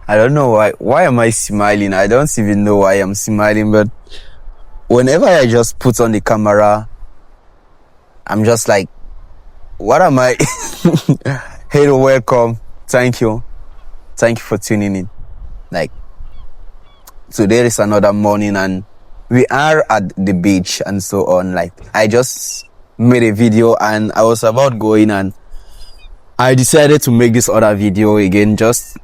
I don't know why. Why am I smiling? I don't even know why I'm smiling, but whenever I just put on the camera, I'm just like, what am I? Hello, welcome. Thank you. Thank you for tuning in. Like, today is another morning and we are at the beach and so on. Like, I just made a video and I was about going and I decided to make this other video again. Just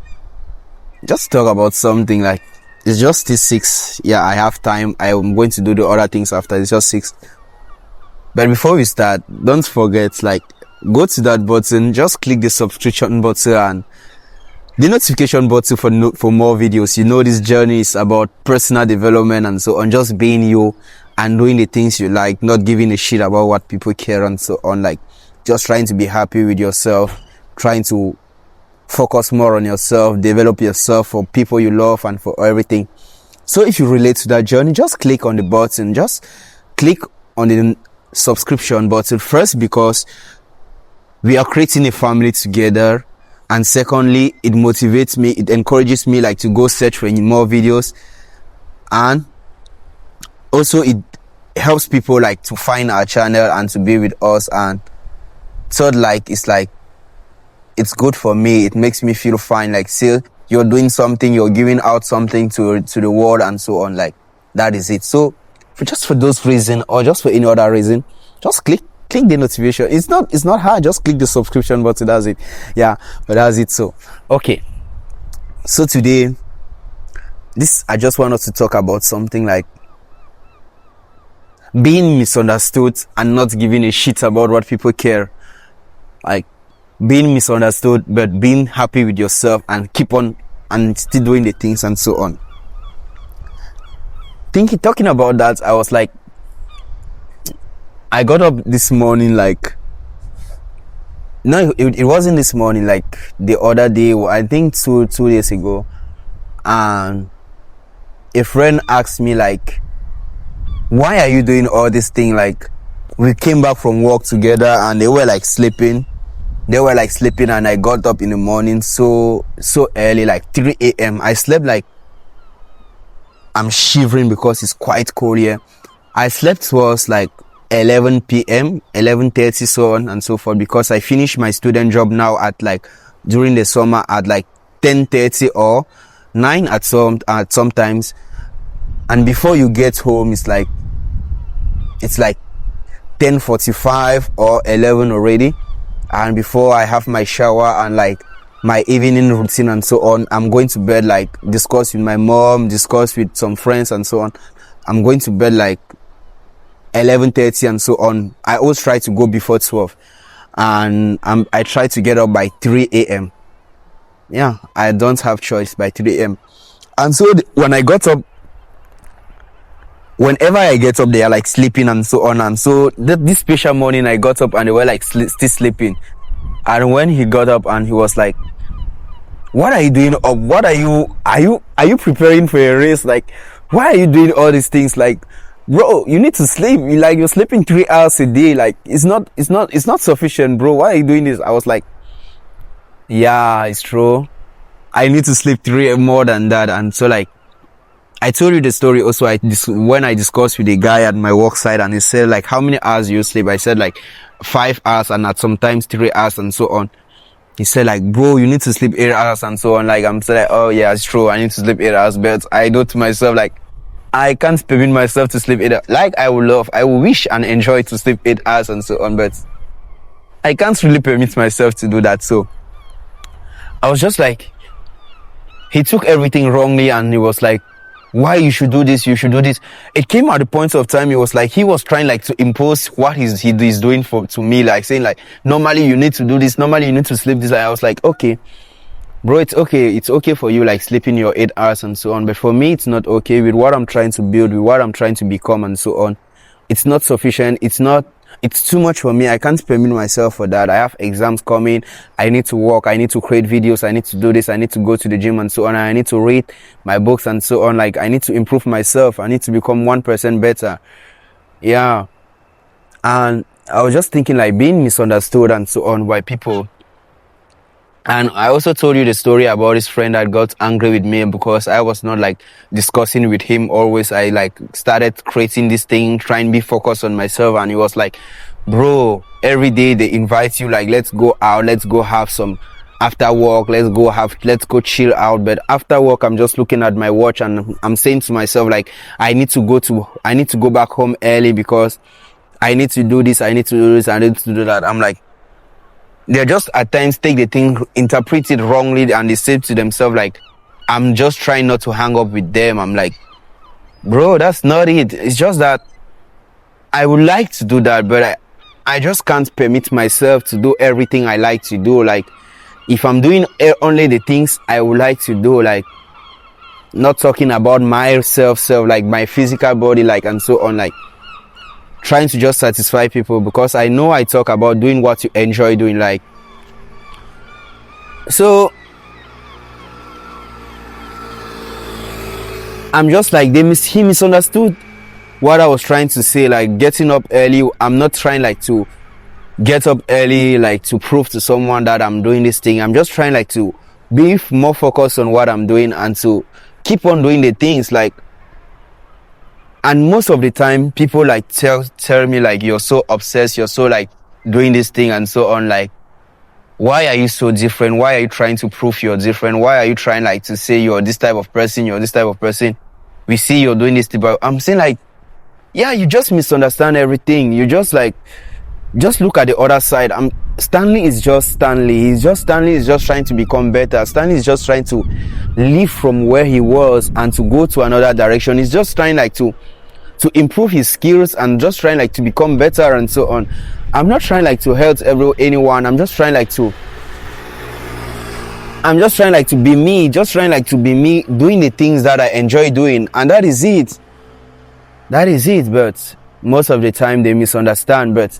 talk about something. Like, it's just this 6. Yeah, I have time. I am going to do the other things after. It's just 6. But before we start, don't forget, like, go to that button, just click the subscription button and the notification button for more videos. You know, this journey is about personal development and so on, just being you and doing the things you like, not giving a shit about what people care and so on. Like, just trying to be happy with yourself, trying to focus more on yourself, develop yourself for people you love and for everything. So if you relate to that journey, just click on the button, just click on the subscription button first, because we are creating a family together, and secondly, it motivates me, it encourages me like to go search for more videos, and also it helps people like to find our channel and to be with us. And third, like, it's good for me, it makes me feel fine, like, still you're doing something, you're giving out something to the world and so on. Like, that is it. So just for those reasons or just for any other reason, just click the notification. It's not hard, just click the subscription button. That's it. Yeah, but that's it. So okay, so today I just want us to talk about something like being misunderstood and not giving a shit about what people care. Like, being misunderstood but being happy with yourself and keep on and still doing the things and so on. Talking about that, I was like, I got up this morning, like, no, it wasn't this morning, like the other day, I think two days ago, and a friend asked me like, why are you doing all this thing? Like, we came back from work together and they were sleeping and I got up in the morning so early, like 3 a.m. I slept like, I'm shivering because it's quite cold here. I slept was like 11 p.m, 11:30, so on and so forth, because I finished my student job now at like, during the summer at like 10:30 or 9 at sometimes. And before you get home, it's like 10:45 or 11 already. And before I have my shower and like my evening routine and so on, I'm going to bed, like discuss with my mom, discuss with some friends and so on. I'm going to bed like 11:30 and so on. I always try to go before 12 and I try to get up by 3 a.m. Yeah, I don't have choice by 3 a.m. And so when I got up, whenever I get up, they are like sleeping and so on. And so this special morning, I got up and they were like still sleeping. And when he got up and he was like, what are you doing up? What are you preparing for a race? Like, why are you doing all these things? Like, bro, you need to sleep. You're sleeping 3 hours a day. Like, it's not sufficient, bro. Why are you doing this? I was like, yeah, it's true. I need to sleep 3 more than that. And so like, I told you the story also, when I discussed with a guy at my work site, and he said like, how many hours do you sleep? I said like 5 hours and at sometimes 3 hours and so on. He said like, bro, you need to sleep 8 hours and so on. Like, I'm saying like, oh yeah, it's true, I need to sleep 8 hours, but I do to myself like, I can't permit myself to sleep 8 hours. Like, I would wish and enjoy to sleep 8 hours and so on, but I can't really permit myself to do that. So I was just like, he took everything wrongly and he was like, why you should do this, you should do this. It came at the point of time, he was trying like to impose what he's doing to me, like saying like, normally you need to do this, normally you need to sleep this. I was like, okay, bro, it's okay for you like sleeping your 8 hours and so on, but for me it's not okay with what I'm trying to build, with what I'm trying to become and so on. It's not sufficient. It's too much for me. I can't permit myself for that. I have exams coming. I need to work. I need to create videos. I need to do this. I need to go to the gym and so on. I need to read my books and so on. Like, I need to improve myself. I need to become 1% better. Yeah. And I was just thinking like, being misunderstood and so on by people. And I also told you the story about this friend that got angry with me because I was not like discussing with him always. I like started creating this thing, trying to be focused on myself. And he was like, bro, every day they invite you, like, let's go out, let's go have some after work, let's go chill out. But after work, I'm just looking at my watch and I'm saying to myself, like, I need to go back home early because I need to do this, I need to do this, I need to do that. I'm like, they just at times take the thing, interpret it wrongly, and they say to themselves, like, I'm just trying not to hang up with them. I'm like, bro, that's not it. It's just that I would like to do that, but I just can't permit myself to do everything I like to do. Like, if I'm doing only the things I would like to do, like, not talking about myself, like my physical body, like, and so on, like, trying to just satisfy people, because I know I talk about doing what you enjoy doing, like, so I'm just like, he misunderstood what I was trying to say, like, getting up early. I'm not trying like to get up early like to prove to someone that I'm doing this thing. I'm just trying like to be more focused on what I'm doing and to keep on doing the things, like, and most of the time people like tell me like, you're so obsessed, you're so like doing this thing and so on, like, why are you so different? Why are you trying to prove you're different? Why are you trying like to say you're this type of person, we see you're doing this thing? But I'm saying, like, yeah, you just misunderstand everything. You just like, just look at the other side. Stanley is just Stanley. Stanley is just trying to become better. Stanley is just trying to leave from where he was and to go to another direction. He's just trying like to improve his skills and just trying like to become better and so on. I'm not trying like to hurt anyone. I'm just trying like to be me, doing the things that I enjoy doing, and that is it. But most of the time they misunderstand. But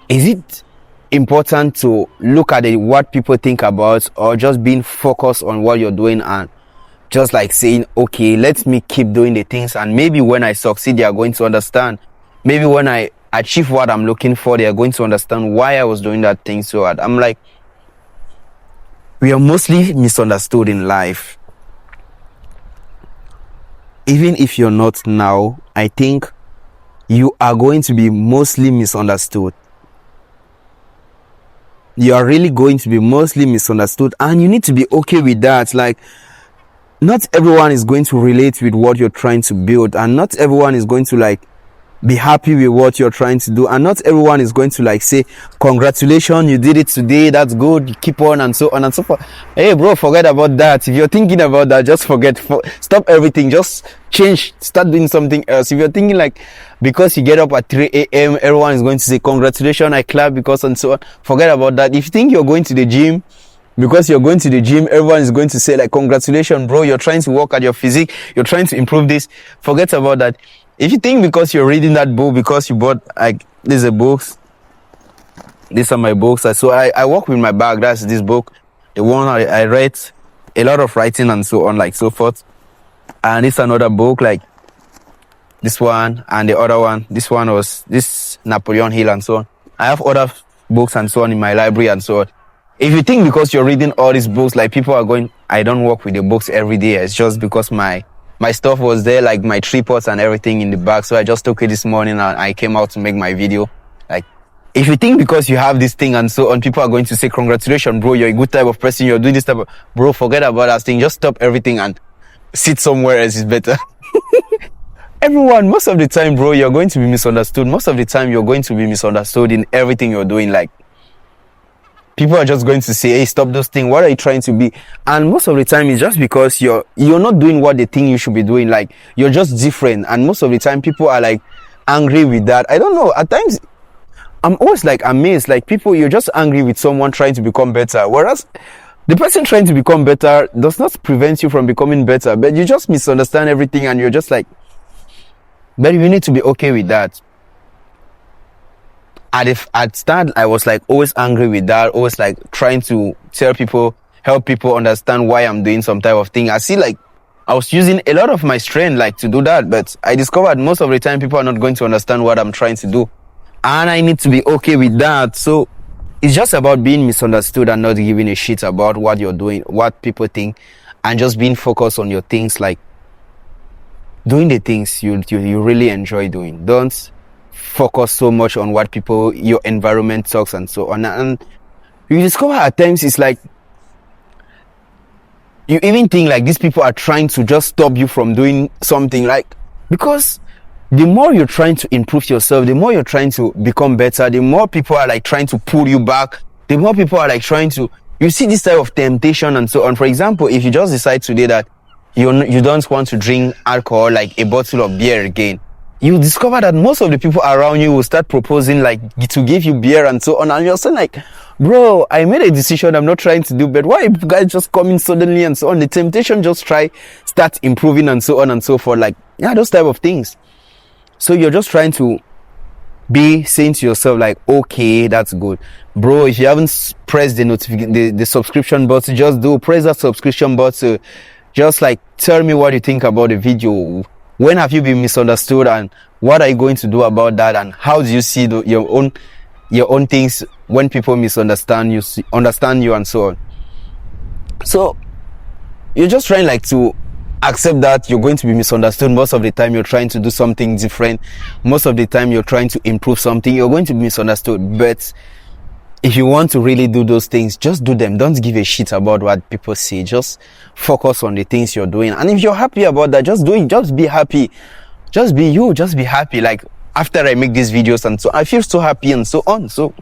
is it important to look at what people think about, or just being focused on what you're doing and just like saying, okay, let me keep doing the things, and maybe when I succeed, they are going to understand. Maybe when I achieve what I'm looking for, they are going to understand why I was doing that thing so hard. I'm like, we are mostly misunderstood in life. Even if you're not now, I think you are going to be mostly misunderstood. You are really going to be mostly misunderstood, and you need to be okay with that. Like, not everyone is going to relate with what you're trying to build, and not everyone is going to like be happy with what you're trying to do, and not everyone is going to like say, congratulations, you did it today, that's good, keep on, and so on and so forth. Hey bro, forget about that. If you're thinking about that, just stop everything, just change, start doing something else. If you're thinking like, because you get up at 3 a.m. everyone is going to say congratulations, I clap because, and so on, forget about that. If you think you're going to the gym, because you're going to the gym, everyone is going to say like, congratulations bro, you're trying to work at your physique, you're trying to improve this, forget about that. If you think because you're reading that book, because you bought, like, these are books, these are my books, so I work with my bag, that's this book, the one I read a lot of writing and so on, like so forth. And it's another book, like this one, and the other one, this one was this Napoleon Hill and so on. I have other books and so on in my library and so on. If you think because you're reading all these books, like, people are going, I don't work with the books every day, it's just because my stuff was there, like my tripods and everything in the back, so I just took it this morning and I came out to make my video. Like, if you think because you have this thing and so on, people are going to say congratulations bro, you're a good type of person, you're doing this type of, bro, forget about that thing, just stop everything and sit somewhere else is better. Everyone, most of the time bro, you're going to be misunderstood. Most of the time you're going to be misunderstood in everything you're doing. Like, people are just going to say, hey, stop those things, what are you trying to be? And most of the time it's just because you're not doing what they think you should be doing. Like, you're just different, and most of the time people are like angry with that. I don't know, at times I'm always like amazed, like, people, you're just angry with someone trying to become better, whereas the person trying to become better does not prevent you from becoming better, but you just misunderstand everything, and you're just like, but you need to be okay with that. At start, I was like always angry with that, always like trying to help people understand why I'm doing some type of thing. I see like I was using a lot of my strength like to do that, but I discovered most of the time people are not going to understand what I'm trying to do, and I need to be okay with that. So it's just about being misunderstood and not giving a shit about what you're doing, what people think, and just being focused on your things, like doing the things you really enjoy doing. Don't focus so much on what people, your environment talks and so on. And you discover at times it's like you even think like these people are trying to just stop you from doing something, like, because the more you're trying to improve yourself, the more you're trying to become better, the more people are like trying to pull you back, the more people are like trying to, you see this type of temptation and so on. For example, if you just decide today that you don't want to drink alcohol, like a bottle of beer again, you discover that most of the people around you will start proposing like to give you beer and so on, and you're saying like, bro, I made a decision, I'm not trying to do bad, why you guys just coming suddenly and so on? The temptation just start improving and so on and so forth, like, yeah, those type of things. So you're just trying to be saying to yourself like, okay, that's good, bro. If you haven't pressed the notification, the subscription button, just press that subscription button. Just like tell me what you think about the video. When have you been misunderstood, and what are you going to do about that, and how do you see your own things when people misunderstand you, understand you, and so on? So you're just trying like to accept that you're going to be misunderstood. Most of the time you're trying to do something different, most of the time you're trying to improve something, you're going to be misunderstood. But if you want to really do those things, just do them. Don't give a shit about what people say. Just focus on the things you're doing, and if you're happy about that, just do it. Just be happy, just be you, just be happy. Like after I make these videos and so I feel so happy and so on. So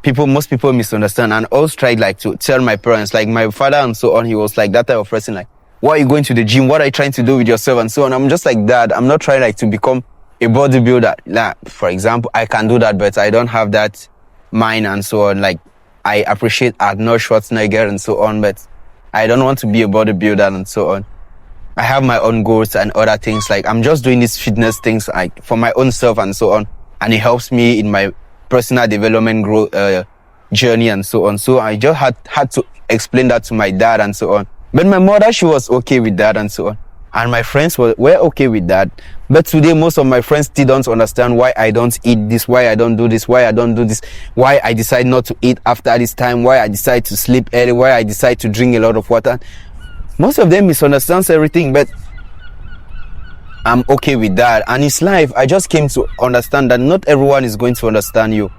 most people misunderstand, and I always tried like to tell my parents, like my father and so on, he was like that type of person, like, why are you going to the gym, what are you trying to do with yourself and so on. I'm just like that. I'm not trying like to become a bodybuilder. Like, for example, I can do that, but I don't have that mind and so on. Like, I appreciate Arnold Schwarzenegger and so on, but I don't want to be a bodybuilder and so on. I have my own goals and other things. Like, I'm just doing these fitness things like for my own self and so on, and it helps me in my personal development growth journey and so on. So I just had to explain that to my dad and so on. But my mother, she was okay with that and so on, and my friends were okay with that. But today most of my friends still don't understand why I don't eat this, why I don't do this, why I don't do this, why I decide not to eat after this time, why I decide to sleep early, why I decide to drink a lot of water. Most of them misunderstands everything, but I'm okay with that. And it's life. I just came to understand that not everyone is going to understand you.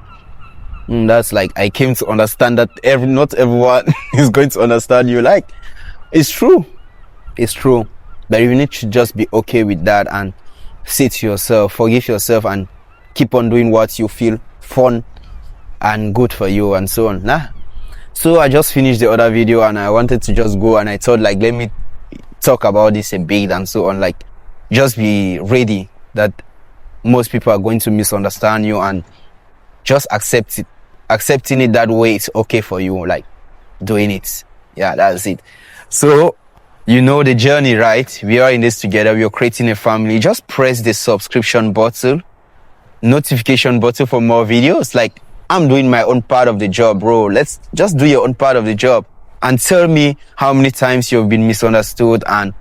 That's like, I came to understand that not everyone is going to understand you. Like, it's true, but you need to just be okay with that and say to yourself, forgive yourself, and keep on doing what you feel fun and good for you and so on. So I just finished the other video, and I wanted to just go, and I thought like, let me talk about this a bit and so on. Like, just be ready that most people are going to misunderstand you, and just accepting it that way. It's okay for you, like doing it. Yeah, that's it. So you know the journey, right? We are in this together. We are creating a family. Just press the subscription button, notification button for more videos. Like, I'm doing my own part of the job, bro. Let's just do your own part of the job, and tell me how many times you've been misunderstood, and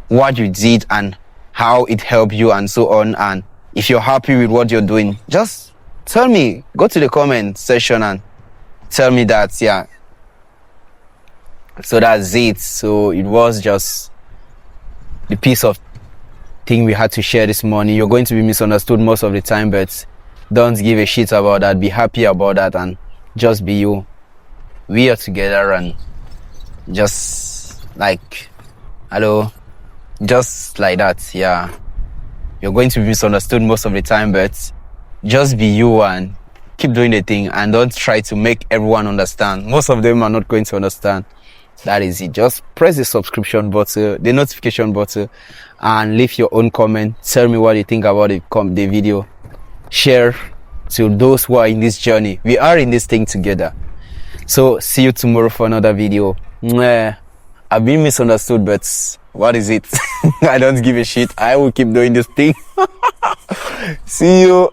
what you did, and how it helped you, and so on. And if you're happy with what you're doing, just tell me. Go to the comment section and tell me that. Yeah. So that's it. So it was just the piece of thing we had to share this morning. You're going to be misunderstood most of the time, but don't give a shit about that. Be happy about that, and just be you. We are together, and just like, hello, just like that. Yeah, you're going to be misunderstood most of the time, but just be you and keep doing the thing, and don't try to make everyone understand. Most of them are not going to understand. That is it. Just press the subscription button, the notification button, and leave your own comment. Tell me what you think about the video. Share to those who are in this journey. We are in this thing together. So see you tomorrow for another video. I've been misunderstood, but what is it? I don't give a shit. I will keep doing this thing. See you.